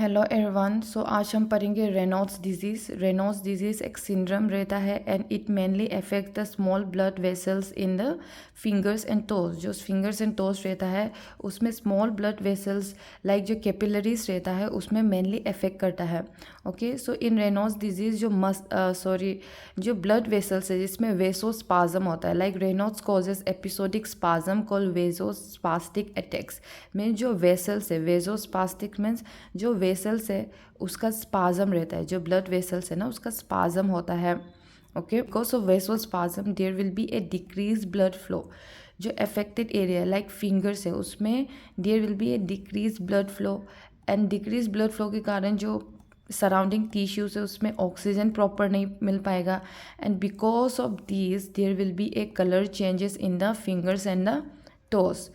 Hello everyone. सो आज हम पढ़ेंगे रेनॉल्ड्स डिजीज़। रेनॉल्ड्स डिजीज़ एक सिंड्रोम रहता है and it mainly affect the small blood vessels in the fingers and toes. जो फिंगर्स एंड टोज रहता है उसमें स्मॉल ब्लड वेसल्स लाइक जो कैपिलरीज रहता है उसमें मेनली अफेक्ट करता है। Okay, so in Raynaud's disease जो ब्लड वेसल्स है जिसमें वेसोस्पाज्म होता है, like Raynaud's causes episodic spasm called vasospastic attacks. Mean जो वेसल्स है, वेसोस्पास्टिक मीन्स जो वेसल्स है उसका स्पाज्म रहता है, जो ब्लड वेसल्स है ना उसका स्पाज्म होता है। Okay, because of vasospasm there will be a decrease blood flow. जो अफेक्टेड एरिया लाइक फिंगर्स है उसमें there will be a decrease blood flow and decrease blood flow के कारण जो सराउंडिंग टिश्यूज है उसमें ऑक्सीजन प्रॉपर नहीं मिल पाएगा and because of this there will be a colour changes in the fingers and the toes.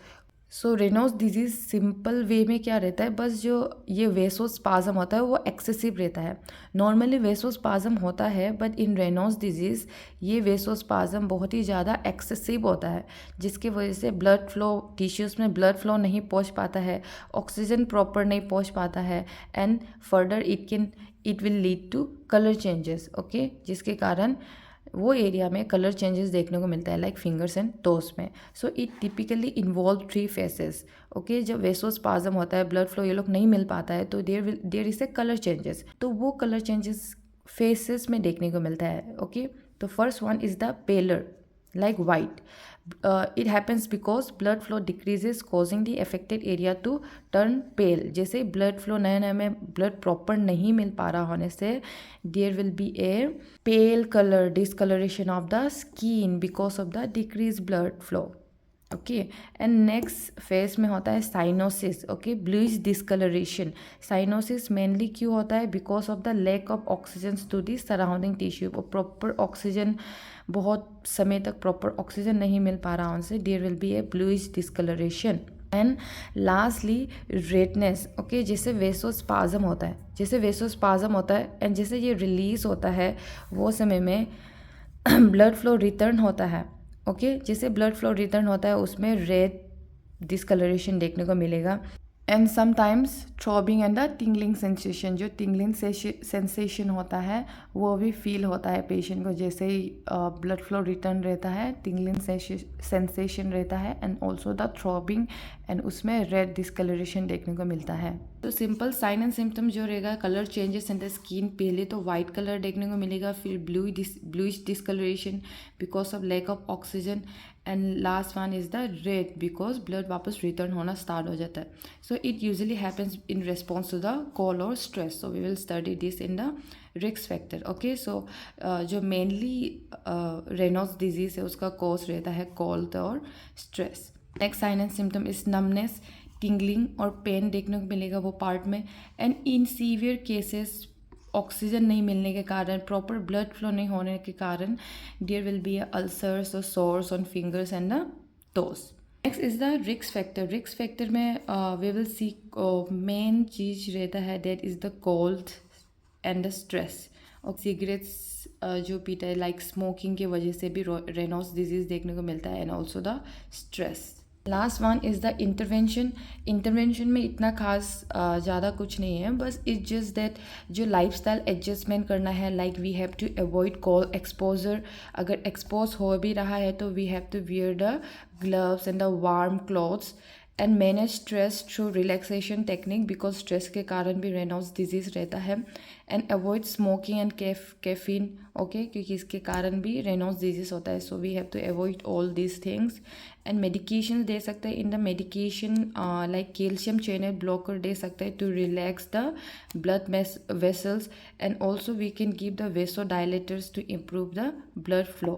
So Raynaud's disease simple way में क्या रहता है, बस जो ये वेसोस्पाज्म होता है वो एक्सेसिव रहता है। नॉर्मली वेसोस्पाज्म होता है बट इन रेनॉल्ड्स डिजीज़ ये वेसोस्पाज्म बहुत ही ज़्यादा एक्सेसिव होता है जिसकी वजह से ब्लड फ्लो टिश्यूज़ में ब्लड फ्लो नहीं पहुंच पाता है, ऑक्सीजन प्रॉपर नहीं पहुंच पाता है and further it will lead to colour changes. Okay, जिसके कारण वो एरिया में कलर चेंजेस देखने को मिलता है लाइक फिंगर्स एंड टोस में। So it typically involve 3 faces. Okay, जब वेसोस्पाज्म होता है, ब्लड फ्लो ये लोग नहीं मिल पाता है तो there is a colour changes. तो वो कलर चेंजेस फेसेस में देखने को मिलता है। ओके, तो first one is the paler like white. It happens because blood flow decreases causing the affected area to turn pale. जैसे blood flow नए नए में blood proper नहीं मिल पा रहा होने से there will be a pale color discoloration of the skin because of the decreased blood flow. Okay, and next phase में होता है cyanosis. Okay, bluish discoloration. Cyanosis mainly क्यों होता है, because of the lack of oxygen to the surrounding tissue. Proper oxygen बहुत समय तक proper oxygen नहीं मिल पा रहा उनसे, there will be a bluish discoloration. And lastly redness. Okay, जैसे वेसोस्पाज्म होता है, एंड जैसे ये रिलीज होता है वो समय में ब्लड फ्लो रिटर्न होता है। ओके, जैसे ब्लड फ्लो रिटर्न होता है उसमें रेड डिस्कलरेशन देखने को मिलेगा and sometimes throbbing and the tingling sensation. जो टिंगलिंग सेंसेशन होता है वो भी फील होता है पेशेंट को, जैसे ही ब्लड फ्लो रिटर्न रहता है टिंगलिंग सेंसेशन रहता है and also the throbbing and उसमें रेड डिस्कलरेशन देखने को मिलता है। तो सिंपल साइन एंड सिम्टम जो रहेगा, colour changes in the skin. पहले तो वाइट कलर देखने को मिलेगा, फिर bluish discoloration because of lack of oxygen and last one is the red because blood वापस रिटर्न होना स्टार्ट हो जाता है। So it usually happens in response to the cold और stress. So we will study this in the risk factor. Okay, so जो mainly Reynolds disease है उसका cause रहता है कोल्ड और stress. Next sign and symptom is numbness, tingling और pain देखने को मिलेगा वो पार्ट में। And in severe cases oxygen नहीं मिलने के कारण, प्रॉपर ब्लड फ्लो नहीं होने के कारण देयर विल बी अल्सर्स और sores on fingers and the toes. Next is the risk factor. Risk factor में वी विल सी मेन चीज रहता है that is the cold and the stress. और सिगरेट्स जो पीता है लाइक स्मोकिंग की वजह से भी रेनॉल्ड्स डिजीज़ देखने को मिलता है and also the stress. Last one is the intervention में इतना खास ज़्यादा कुछ नहीं है, बस इट्स जस्ट दैट जो लाइफस्टाइल एडजस्टमेंट करना है, like we have to avoid cold exposure. अगर एक्सपोज हो भी रहा है तो we have to wear the gloves and the warm clothes and manage stress through relaxation technique because stress के कारण भी रेनॉल्ड्स डिजीज़ रहता है। And avoid smoking and caffeine. Okay, क्योंकि इसके कारण भी रेनॉल्ड्स डिजीज़ होता है। So we have to avoid all these things and medication दे सकते हैं। In the medication like calcium channel blocker दे सकते हैं to relax the blood vessels and also we can give the vasodilators to improve the blood flow.